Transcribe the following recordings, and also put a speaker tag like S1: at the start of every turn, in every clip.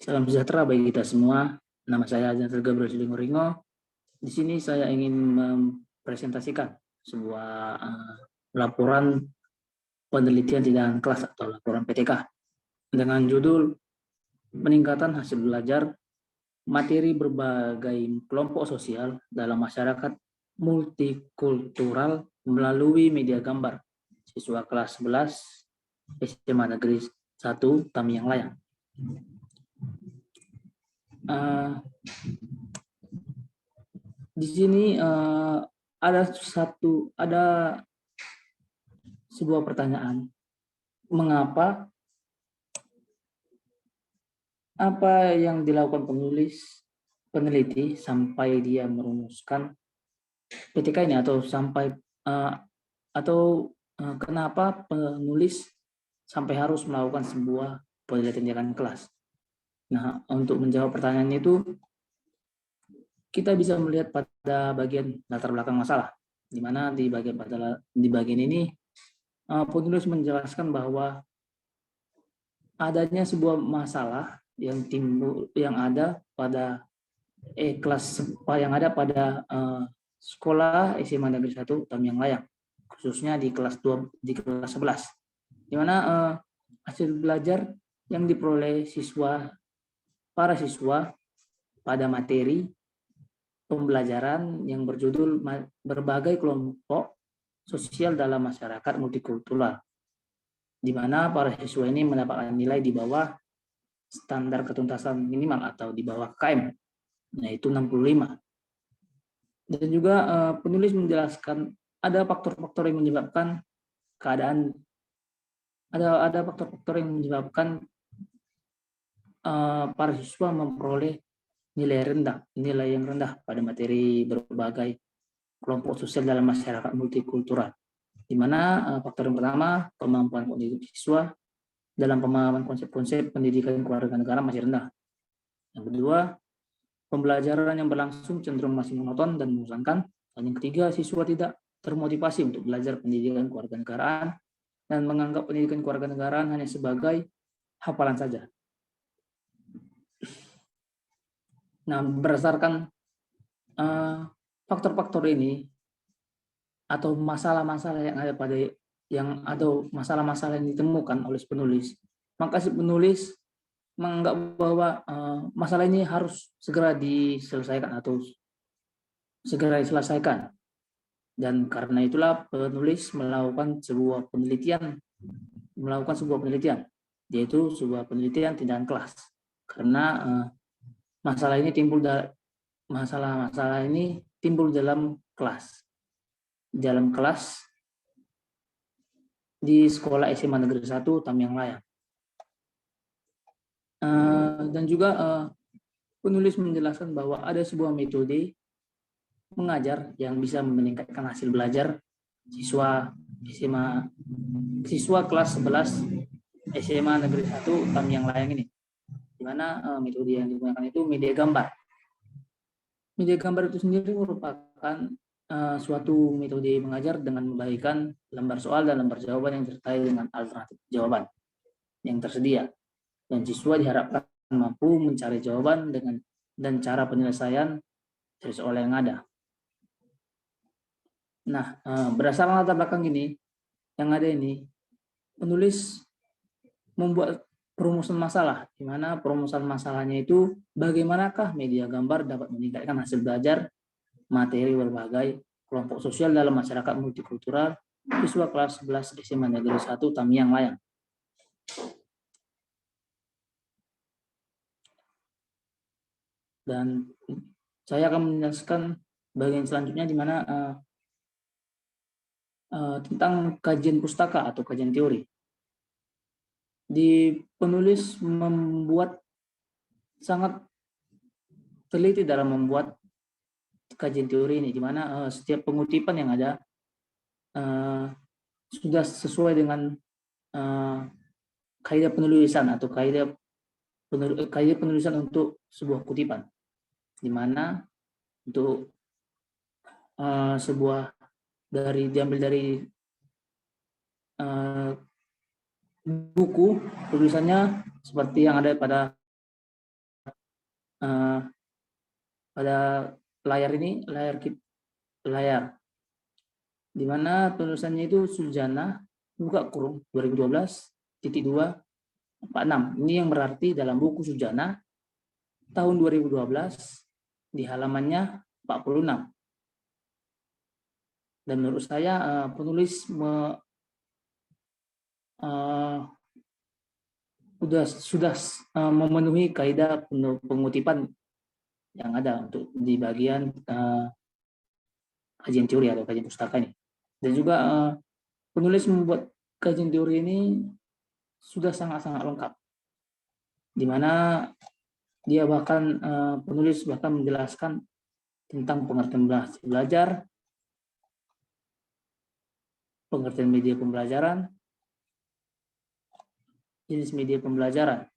S1: Salam sejahtera bagi kita semua. Nama saya Azanul Gabriel Silingoringo. Di sini saya ingin mempresentasikan sebuah laporan penelitian tindakan kelas atau laporan PTK dengan judul peningkatan hasil belajar materi berbagai kelompok sosial dalam masyarakat multikultural melalui media gambar siswa kelas 11 SMA Negeri 1 Tamiang Layang. Di sini ada sebuah pertanyaan, mengapa apa yang dilakukan peneliti sampai dia merumuskan PTK ini, atau kenapa penulis sampai harus melakukan sebuah penelitian tindakan kelas. Nah, untuk menjawab pertanyaan itu, kita bisa melihat pada bagian latar belakang masalah, di mana di bagian ini penulis menjelaskan bahwa adanya sebuah masalah yang ada pada sekolah SMA Negeri 1 Tamiang Layang, khususnya di kelas 11, di mana hasil belajar yang diperoleh para siswa pada materi pembelajaran yang berjudul berbagai kelompok sosial dalam masyarakat multikultural, di mana para siswa ini mendapatkan nilai di bawah standar ketuntasan minimal atau di bawah KM, yaitu 65. Dan juga penulis menjelaskan ada faktor-faktor yang menyebabkan para siswa memperoleh nilai yang rendah pada materi berbagai kelompok sosial dalam masyarakat multikultural, di mana faktor yang pertama, kemampuan kognitif siswa dalam pemahaman konsep-konsep pendidikan kewarganegaraan masih rendah. Yang kedua, pembelajaran yang berlangsung cenderung masih monoton dan membosankan. Dan yang ketiga, siswa tidak termotivasi untuk belajar pendidikan kewarganegaraan dan menganggap pendidikan kewarganegaraan hanya sebagai hafalan saja. Nah, berdasarkan faktor-faktor ini atau masalah-masalah yang ditemukan oleh penulis, maka si penulis menganggap bahwa masalah ini harus segera diselesaikan atau segera diselesaikan. Dan karena itulah penulis melakukan sebuah penelitian, yaitu sebuah penelitian tindakan kelas. Karena masalah ini timbul dalam kelas di sekolah SMA Negeri 1 Tamiang Layang. Dan juga penulis menjelaskan bahwa ada sebuah metode mengajar yang bisa meningkatkan hasil belajar siswa kelas 11 SMA Negeri 1 Tamiang Layang ini, di mana metode yang digunakan itu media gambar. Media gambar itu sendiri merupakan suatu metode mengajar dengan membagikan lembar soal dan lembar jawaban yang disertai dengan alternatif jawaban yang tersedia, dan siswa diharapkan mampu mencari jawaban dan cara penyelesaian dari soal yang ada. Nah, berdasarkan latar belakang yang ada ini, penulis membuat perumusan masalah, di mana perumusan masalahnya itu bagaimanakah media gambar dapat meningkatkan hasil belajar materi berbagai kelompok sosial dalam masyarakat multikultural siswa kelas 11 SMA Negeri 1 Tamiang Layang. Dan saya akan menjelaskan bagian selanjutnya, di mana tentang kajian pustaka atau kajian teori. Penulis sangat teliti dalam membuat kajian teori ini, di mana setiap pengutipan yang ada sudah sesuai dengan kaidah penulisan atau kaidah penulisan untuk sebuah kutipan, di mana untuk diambil dari buku tulisannya seperti yang ada pada pada layar ini, layar di mana tulisannya itu Sujana buka kurung 2012.246. Ini yang berarti dalam buku Sujana tahun 2012 di halamannya 46. Dan menurut saya penulis sudah memenuhi kaidah pengutipan yang ada untuk di bagian kajian teori atau kajian pustaka ini. Dan juga penulis membuat kajian teori ini sudah sangat-sangat lengkap, di mana dia bahkan penulis bahkan menjelaskan tentang pengertian belajar, pengertian media pembelajaran, jenis media pembelajaran,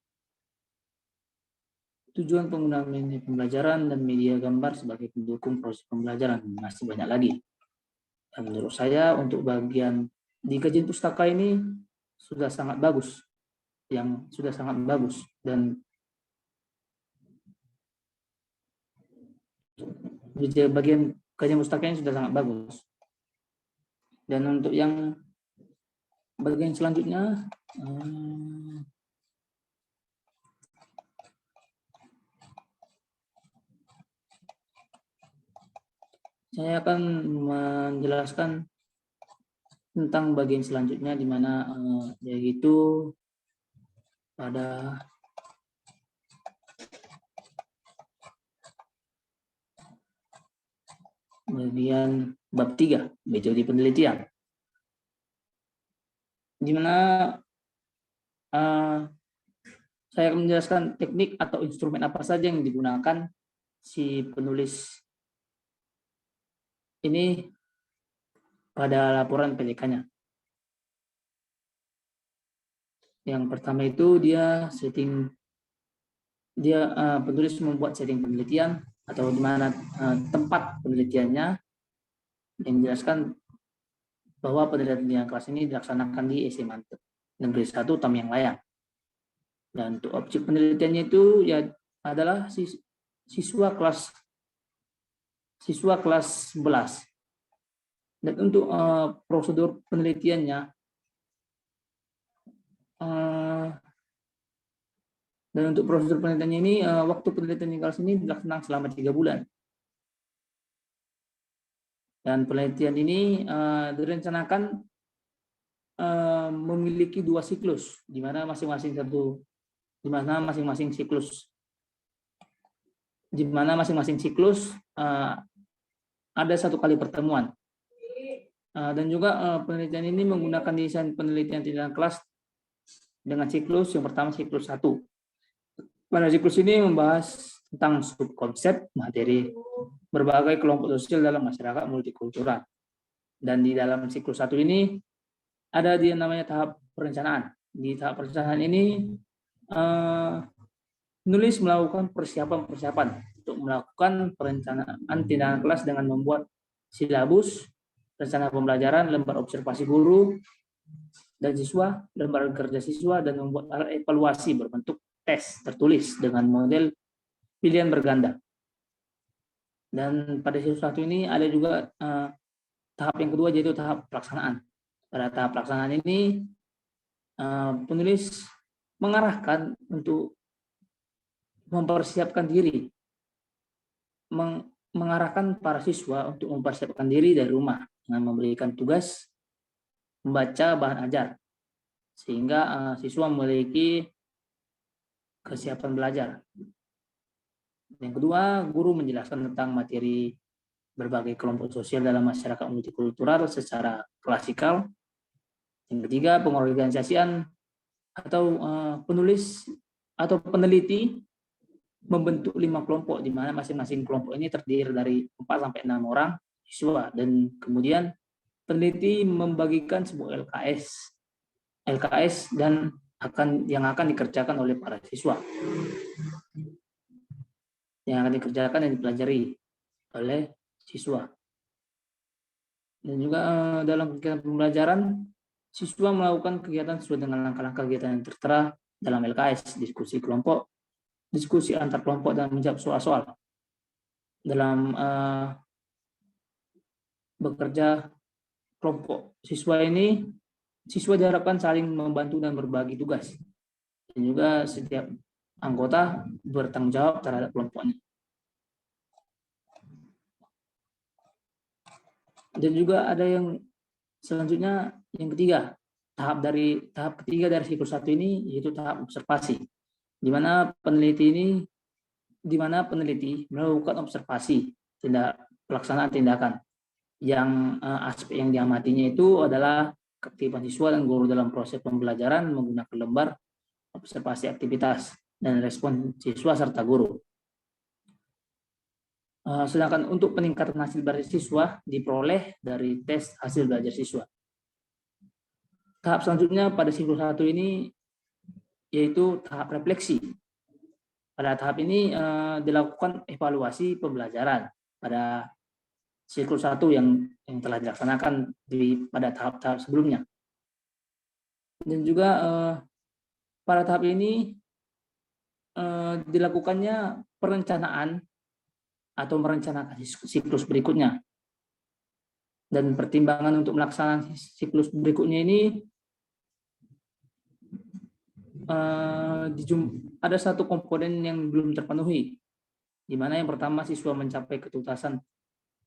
S1: tujuan penggunaan media pembelajaran, dan media gambar sebagai pendukung proses pembelajaran. Masih banyak lagi. Dan menurut saya untuk bagian di kajian pustaka ini sudah sangat bagus, dan bagian kajian pustaka ini sudah sangat bagus. Dan untuk yang bagian selanjutnya, saya akan menjelaskan tentang bagian selanjutnya, di mana yaitu pada bagian bab 3, metode penelitian, di mana saya akan menjelaskan teknik atau instrumen apa saja yang digunakan si penulis ini pada laporan PJK-nya. Yang pertama itu penulis membuat setting penelitian atau di mana tempat penelitiannya, yang menjelaskan bahwa penelitian kelas ini dilaksanakan di SMA Negeri 1 Tamyang Layang. Dan untuk objek penelitiannya itu ya adalah siswa kelas 11. Dan untuk prosedur penelitiannya, ini waktu penelitian kelas ini dilaksanakan selama 3 bulan. Dan penelitian ini direncanakan memiliki 2 siklus, di mana masing-masing siklus ada 1 kali pertemuan. Dan juga penelitian ini menggunakan desain penelitian tindakan kelas dengan siklus yang pertama, siklus 1. Pada siklus ini membahas tentang subkonsep materi berbagai kelompok sosial dalam masyarakat multikultural. Dan di dalam siklus 1 ini ada yang namanya tahap perencanaan. Di tahap perencanaan ini penulis melakukan persiapan untuk melakukan perencanaan tindakan kelas dengan membuat silabus, rencana pembelajaran, lembar observasi guru dan siswa, lembar kerja siswa, dan membuat alat evaluasi berbentuk tes tertulis dengan model pilihan berganda. Dan pada siklus 1 ini ada juga tahap yang kedua, yaitu tahap pelaksanaan. Pada tahap pelaksanaan ini penulis mengarahkan untuk mempersiapkan diri, mengarahkan para siswa untuk mempersiapkan diri dari rumah dengan memberikan tugas membaca bahan ajar, sehingga siswa memiliki kesiapan belajar. Yang kedua, guru menjelaskan tentang materi berbagai kelompok sosial dalam masyarakat multikultural secara klasikal. Yang ketiga, pengorganisasian atau penulis atau peneliti membentuk 5 kelompok, di mana masing-masing kelompok ini terdiri dari 4 sampai 6 orang siswa, dan kemudian peneliti membagikan sebuah LKS dan yang akan dikerjakan oleh para siswa, yang akan dikerjakan dan dipelajari oleh siswa. Dan juga dalam kegiatan pembelajaran, siswa melakukan kegiatan sesuai dengan langkah-langkah kegiatan yang tertera dalam LKS, diskusi kelompok, diskusi antar kelompok dan menjawab soal-soal. Dalam bekerja kelompok siswa ini, siswa diharapkan saling membantu dan berbagi tugas. Dan juga setiap anggota bertanggung jawab terhadap kelompoknya. Dan juga ada yang selanjutnya, yang ketiga, tahap ketiga dari siklus 1 ini yaitu tahap observasi, di mana peneliti melakukan observasi pelaksanaan tindakan yang aspek yang diamatinya itu adalah keaktifan siswa dan guru dalam proses pembelajaran menggunakan lembar observasi aktivitas dan respon siswa serta guru. Sedangkan untuk peningkatan hasil belajar siswa diperoleh dari tes hasil belajar siswa. Tahap selanjutnya pada siklus 1 ini yaitu tahap refleksi. Pada tahap ini dilakukan evaluasi pembelajaran pada siklus 1 yang telah dilaksanakan pada tahap-tahap sebelumnya. Dan juga pada tahap ini dilakukannya perencanaan atau merencanakan siklus berikutnya. Dan pertimbangan untuk melaksanakan siklus berikutnya ini ada satu komponen yang belum terpenuhi, di mana yang pertama siswa mencapai ketuntasan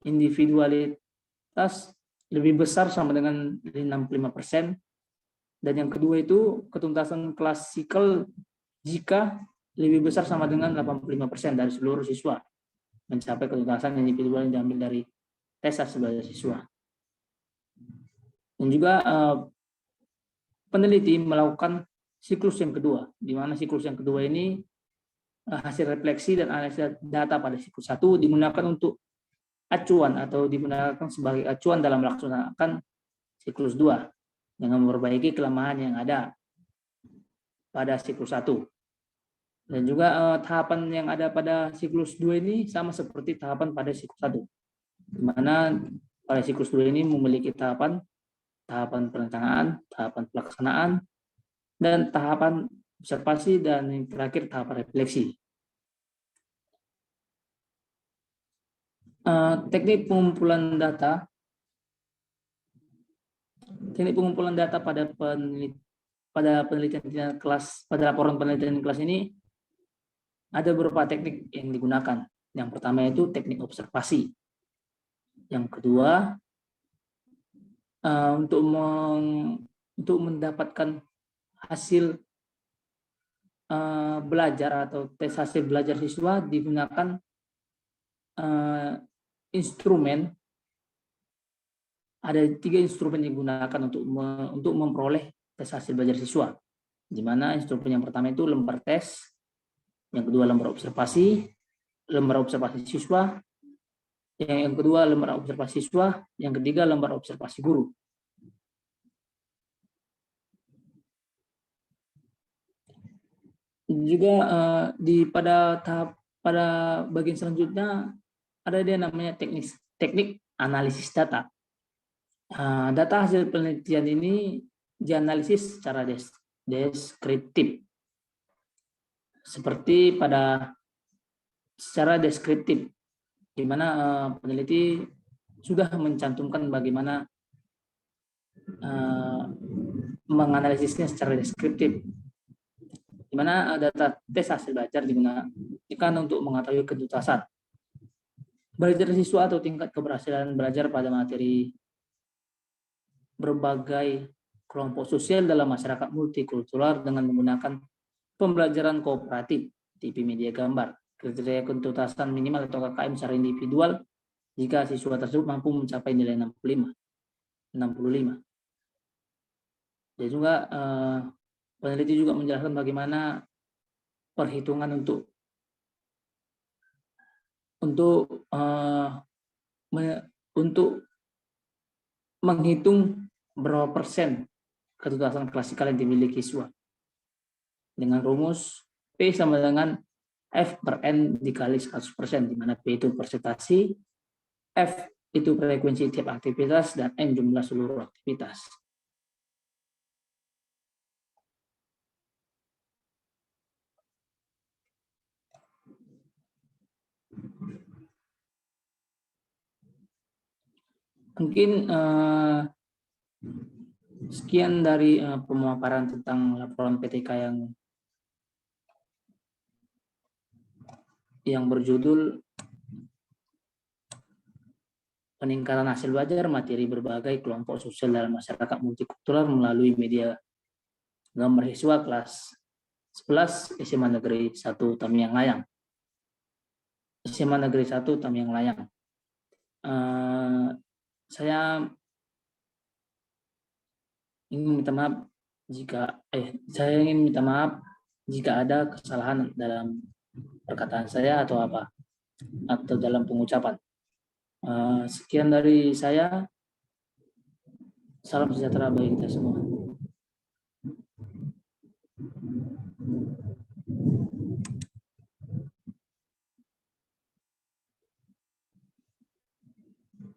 S1: individualitas lebih besar sama dengan 65%, dan yang kedua itu ketuntasan klasikal jika lebih besar sama dengan 85% dari seluruh siswa mencapai ketuntasan individual yang diambil dari tes hasil belajar siswa. Dan juga peneliti melakukan siklus yang kedua, di mana siklus yang kedua ini hasil refleksi dan analisis data pada siklus 1 digunakan untuk acuan atau digunakan sebagai acuan dalam melaksanakan siklus 2 dengan memperbaiki kelemahan yang ada pada siklus 1. Dan juga tahapan yang ada pada siklus 2 ini sama seperti tahapan pada siklus 1. Di mana pada siklus 2 ini memiliki tahapan perencanaan, tahapan pelaksanaan, dan tahapan observasi, dan yang terakhir tahapan refleksi. Teknik pengumpulan data pada penelitian kelas, pada laporan penelitian kelas ini ada beberapa teknik yang digunakan. Yang pertama itu teknik observasi. Yang kedua, untuk mendapatkan hasil belajar atau tes hasil belajar siswa digunakan instrumen. Ada 3 instrumen yang digunakan untuk memperoleh tes hasil belajar siswa, di mana instrumen yang pertama itu lembar tes, yang kedua lembar observasi siswa, yang kedua lembar observasi siswa, yang ketiga lembar observasi guru. Juga pada bagian selanjutnya ada dia namanya teknik analisis data. Data hasil penelitian ini dianalisis secara deskriptif. Secara deskriptif, di mana peneliti sudah mencantumkan bagaimana menganalisisnya secara deskriptif, di mana data tes hasil belajar digunakan untuk mengetahui ketuntasan belajar siswa atau tingkat keberhasilan belajar pada materi berbagai kelompok sosial dalam masyarakat multikultural dengan menggunakan pembelajaran kooperatif, TV media gambar, kriteria ketuntasan minimal atau KKM secara individual jika siswa tersebut mampu mencapai nilai 65. Dan juga peneliti juga menjelaskan bagaimana perhitungan untuk menghitung berapa persen ketuntasan klasikal yang dimiliki siswa dengan rumus P sama dengan F per N dikali 100%, di mana P itu persentase, F itu frekuensi tiap aktivitas, dan N jumlah seluruh aktivitas. Mungkin sekian dari pemaparan tentang laporan PTK yang berjudul peningkatan hasil belajar materi berbagai kelompok sosial dalam masyarakat multikultural melalui media gambar siswa kelas 11 SMA Negeri 1 Tamiang Layang. SMA Negeri 1 Tamiang Layang. Saya ingin minta maaf jika ada kesalahan dalam perkataan saya atau dalam pengucapan. Sekian dari saya. Salam sejahtera bagi kita semua.